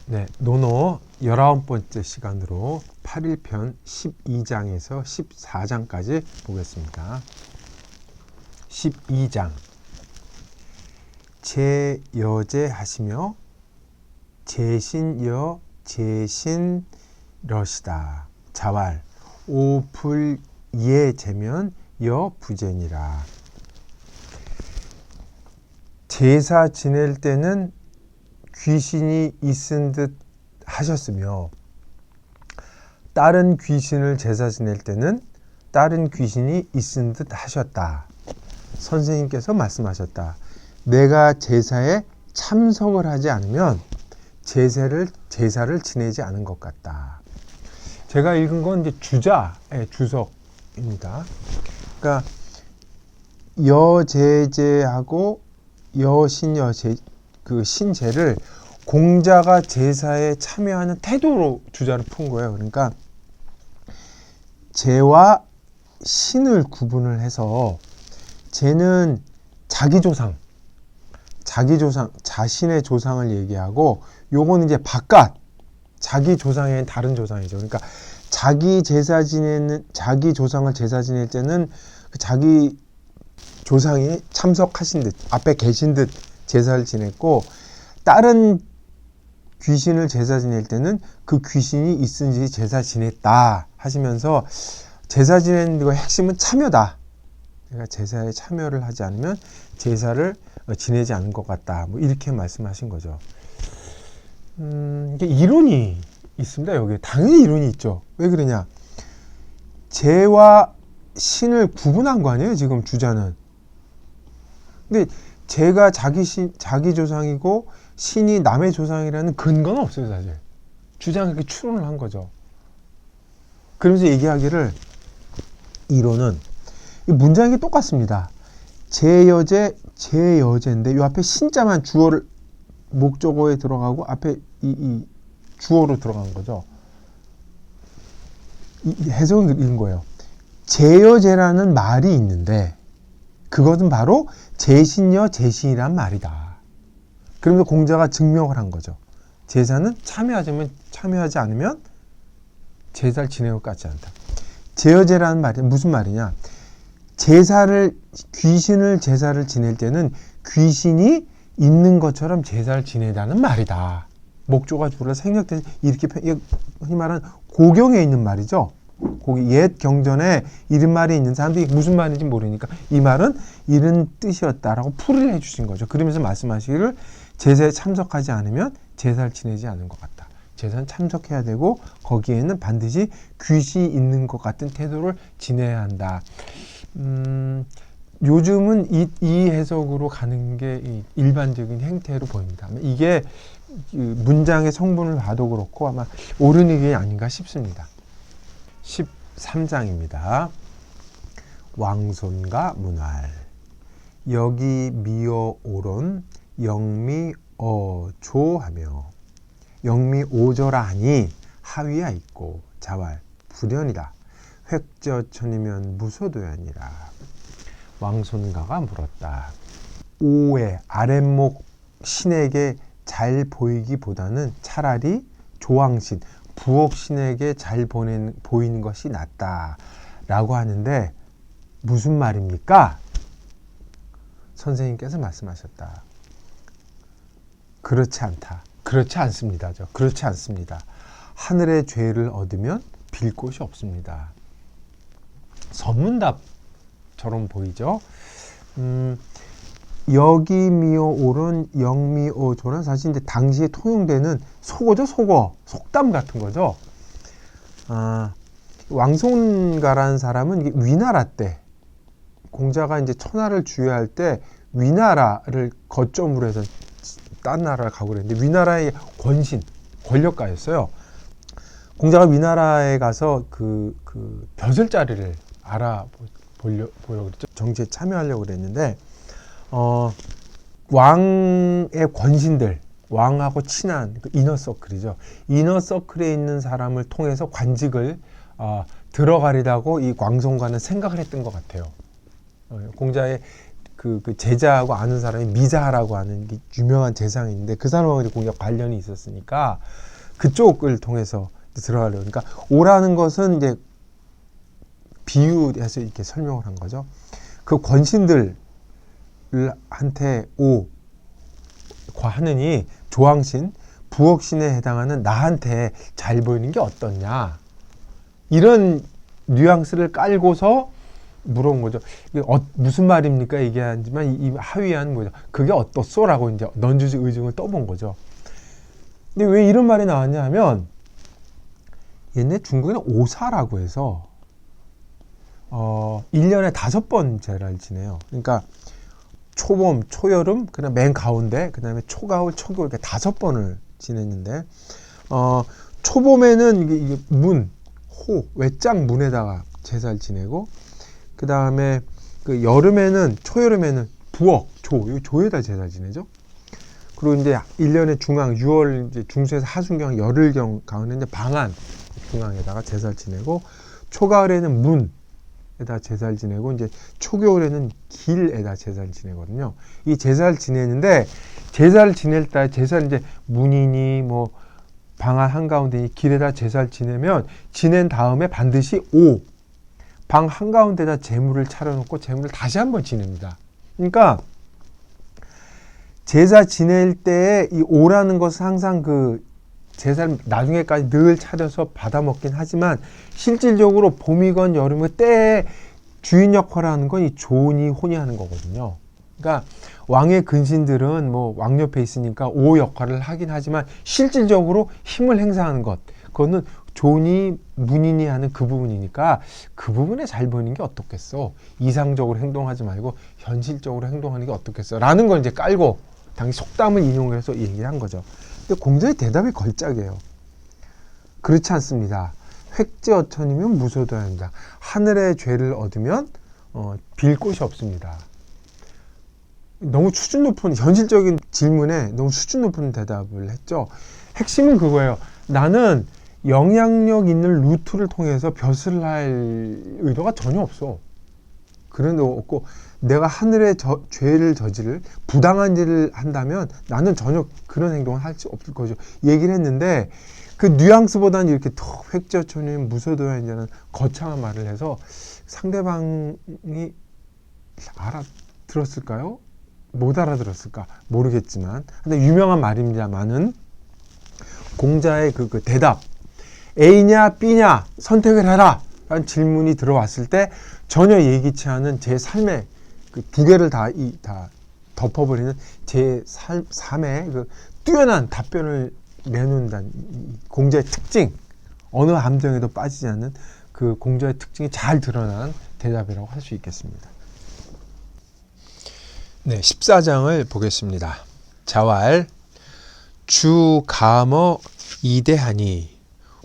네, 논어 19번째 시간으로 8일편 12장에서 14장까지 보겠습니다. 12장 제여제하시며 제신여 제신러시다. 자왈 오불예제면 여부제니라. 제사 지낼 때는 귀신이 있은 듯 하셨으며 다른 귀신을 제사 지낼 때는 다른 귀신이 있은 듯 하셨다. 선생님께서 말씀하셨다. 내가 제사에 참석을 하지 않으면 제사를 지내지 않은 것 같다. 제가 읽은 건 이제 주자의 주석입니다. 그러니까 여제제하고 여신여제 그 신제를 공자가 제사에 참여하는 태도로 주자를 푼 거예요. 그러니까 제와 신을 구분을 해서 제는 자기 조상, 자신의 조상을 얘기하고 요건 이제 바깥 자기 조상의 다른 조상이죠. 그러니까 자기 조상을 제사 지낼 때는 자기 조상이 참석하신 듯 앞에 계신 듯 제사를 지냈고 다른 귀신을 제사 지낼 때는 그 귀신이 있은지 제사 지냈다 하시면서 제사 지내는 거 핵심은 참여다. 그러니까 제사에 참여를 하지 않으면 제사를 지내지 않은 것 같다. 뭐 이렇게 말씀하신 거죠. 이게 이론이 있습니다. 여기 당연히 이론이 있죠. 왜 그러냐? 제와 신을 구분한 거 아니에요. 지금 주자는. 근데 제가 자기 조상이고 신이 남의 조상이라는 근거는 없어요, 사실. 주장을 그렇게 추론을 한 거죠. 그러면서 얘기하기를 이론은 이 문장이 똑같습니다. 제여제인데 이 앞에 신자만 주어를 목적어에 들어가고 앞에 이 주어로 들어간 거죠. 이 해석은 이런 거예요. 제여제라는 말이 있는데 그것은 바로 제신여 제신이란 말이다. 그러면서 공자가 증명을 한 거죠. 제사는 참여하지 않으면 제사를 지내는 것 같지 않다. 제여제라는 말이 무슨 말이냐? 귀신을 제사를 지낼 때는 귀신이 있는 것처럼 제사를 지내다는 말이다. 목조가 주로 생략된 이렇게 흔히 말하는 고경에 있는 말이죠. 옛 경전에 이런 말이 있는 사람들이 무슨 말인지 모르니까 이 말은 이런 뜻이었다라고 풀이를 해주신 거죠. 그러면서 말씀하시기를 제사에 참석하지 않으면 제사를 지내지 않은 것 같다. 제사는 참석해야 되고 거기에는 반드시 귀신이 있는 것 같은 태도를 지내야 한다. 요즘은 이 해석으로 가는 게 일반적인 행태로 보입니다. 이게 문장의 성분을 봐도 그렇고 아마 옳은 의견이 아닌가 싶습니다. 13장입니다. 왕손과 문활 여기 미어 오론 영미어조하며 영미오저라 하니 하위야 있고 자왈 불연이다. 획저천이면 무소도연이라. 왕손가가 물었다. 오의 아랫목 신에게 잘 보이기보다는 차라리 조왕신 부옥신에게 잘 보이는 것이 낫다 라고 하는데 무슨 말입니까? 선생님께서 말씀하셨다. 그렇지 않다. 그렇지 않습니다. 그렇지 않습니다. 하늘의 죄를 얻으면 빌 곳이 없습니다. 선문답처럼 보이죠? 여기 미어 옳은 영미어조는 사실 이제 당시에 통용되는 속어죠, 속담 같은 거죠. 왕손가라는 사람은 위나라 때 공자가 이제 천하를 주유할 때 위나라를 거점으로 해서 딴 나라를 가고 그랬는데 위나라의 권력가였어요. 공자가 위나라에 가서 그 벼슬자리를 알아보려고 그랬죠. 정치에 참여하려고 그랬는데 왕의 권신들, 왕하고 친한 그 이너서클이죠. 이너서클에 있는 사람을 통해서 관직을 들어가리라고 이 왕손가는 생각을 했던 것 같아요. 공자의 그 제자하고 아는 사람이 미자라고 하는 유명한 재상이 있는데 그 사람하고 공적 관련이 있었으니까 그쪽을 통해서 들어가려고. 그러니까 오라는 것은 이제 비유해서 이렇게 설명을 한 거죠. 그 권신들한테 오 과하느니 조왕신, 부엌신에 해당하는 나한테 잘 보이는 게 어떻냐. 이런 뉘앙스를 깔고서 물어본 거죠. 이게 무슨 말입니까? 얘기하지만 이 하위한 거죠. 그게 어떻소라고 이제 넌주시 의증을 떠본 거죠. 근데 왜 이런 말이 나왔냐 하면 옛날 중국에는 오사라고 해서 1년에 5번 제를 지내요. 그러니까 초봄, 초여름, 그다음 맨 가운데, 그다음에 초가을, 초겨울 이렇게 5번을 지냈는데 초봄에는 이게 문, 호, 외장 문에다가 제사를 지내고 그 다음에 그 여름에는 초여름에는 부엌, 조, 조에다 제사를 지내죠. 그리고 이제 1년에 중앙 6월 이제 중수에서 하순경 열흘경 가운데 이제 방한 중앙에다가 제사를 지내고 초가을에는 문에다 제사를 지내고 이제 초겨울에는 길에다 제사를 지내거든요. 이 제사를 지내는데 제사를 지낼 때 제사를 이제 문이니 뭐 방안 한가운데 길에다 제사를 지내면 지낸 다음에 반드시 방 한가운데다 재물을 차려놓고 재물을 다시 한번 지냅니다. 그러니까 제사 지낼 때에 이 오라는 것은 항상 그 제사를 나중에까지 늘 차려서 받아 먹긴 하지만 실질적으로 봄이건 여름이건 때에 주인 역할을 하는 건 이 조니 혼이 하는 거거든요. 그러니까 왕의 근신들은 뭐 왕 옆에 있으니까 오 역할을 하긴 하지만 실질적으로 힘을 행사하는 것, 그거는 존이 문인이 하는 그 부분이니까 그 부분에 잘 보이는 게 어떻겠어. 이상적으로 행동하지 말고 현실적으로 행동하는 게 어떻겠어. 라는 걸 이제 깔고 당시 속담을 인용해서 얘기를 한 거죠. 근데 공자의 대답이 걸작이에요. 그렇지 않습니다. 획제어천이면 무소도야 한다. 하늘의 죄를 얻으면 빌 곳이 없습니다. 너무 수준 높은 현실적인 질문에 너무 수준 높은 대답을 했죠. 핵심은 그거예요. 나는 영향력 있는 루트를 통해서 벼슬을 할 의도가 전혀 없어. 그런 거 없고 내가 하늘의 죄를 저지를 부당한 일을 한다면 나는 전혀 그런 행동을 할 수 없을 거죠. 얘기를 했는데 그 뉘앙스보다는 이렇게 더 획제어천이면 무소도야인자는 거창한 말을 해서 상대방이 알아들었을까요? 못 알아들었을까? 모르겠지만 근데 유명한 말입니다만은 공자의 그 대답 A냐 B냐 선택을 해라 라는 질문이 들어왔을 때 전혀 예기치 않은 제 삶의 그 두 개를 다 덮어버리는 제 삶의 그 뛰어난 답변을 내놓는다는 공자의 특징, 어느 함정에도 빠지지 않는 그 공자의 특징이 잘 드러난 대답이라고 할 수 있겠습니다. 네, 14장을 보겠습니다. 자왈 주감어 이대하니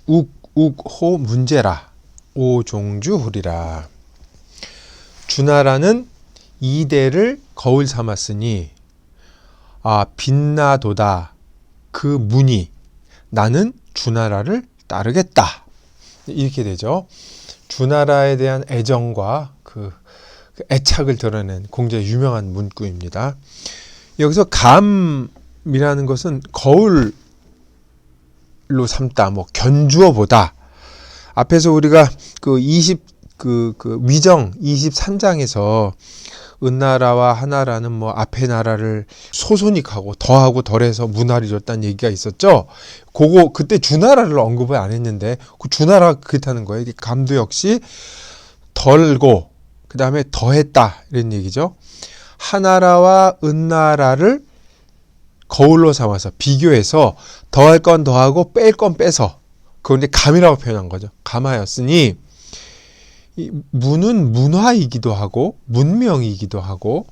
욱욱호 문제라 오종주후리라. 주나라는 이대를 거울 삼았으니 빛나도다 그 문이 나는 주나라를 따르겠다. 이렇게 되죠. 주나라에 대한 애정과 그 애착을 드러낸 공자의 유명한 문구입니다. 여기서 감이라는 것은 거울로 삼다, 뭐 견주어 보다. 앞에서 우리가 위정 23장에서 은나라와 하나라는 뭐 앞에 나라를 소손익하고 더하고 덜해서 문화를 줬다는 얘기가 있었죠. 그때 주나라를 언급을 안 했는데 그 주나라가 그렇다는 거예요. 감도 역시 덜고 그 다음에 더했다 이런 얘기죠. 하나라와 은나라를 거울로 삼아서 비교해서 더할 건 더하고 뺄 건 빼서 그걸 이제 감이라고 표현한 거죠. 감하였으니 이 문은 문화이기도 하고 문명이기도 하고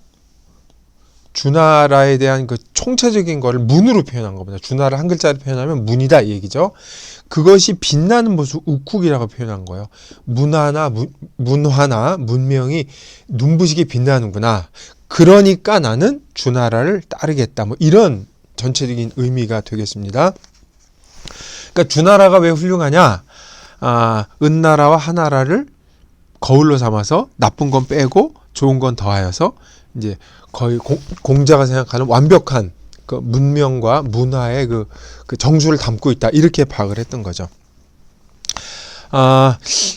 주나라에 대한 그 총체적인 거를 문으로 표현한 겁니다. 주나라 한 글자로 표현하면 문이다 이 얘기죠. 그것이 빛나는 모습 우쿡이라고 표현한 거예요. 문화나 문명이 눈부시게 빛나는구나. 그러니까 나는 주나라를 따르겠다. 뭐 이런 전체적인 의미가 되겠습니다. 그러니까 주나라가 왜 훌륭하냐? 은나라와 하나라를 거울로 삼아서 나쁜 건 빼고 좋은 건 더하여서 이제 거의 공자가 생각하는 완벽한 그 문명과 문화의 그 정수를 담고 있다 이렇게 파악을 했던 거죠.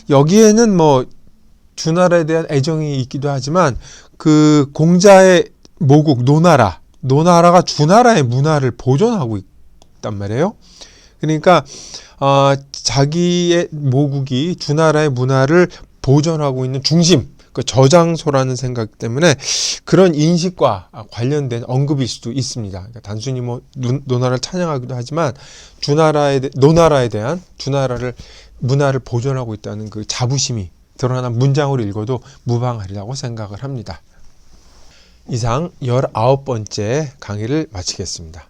여기에는 뭐 주나라에 대한 애정이 있기도 하지만 그 공자의 모국 노나라가 주나라의 문화를 보존하고 있단 말이에요. 그러니까 자기의 모국이 주나라의 문화를 보존하고 있는 중심, 그 저장소라는 생각 때문에 그런 인식과 관련된 언급일 수도 있습니다. 그러니까 단순히 뭐 노나라를 찬양하기도 하지만 노나라에 대한 주나라를 문화를 보존하고 있다는 그 자부심이 드러나는 문장으로 읽어도 무방하리라고 생각을 합니다. 이상 19번째 강의를 마치겠습니다.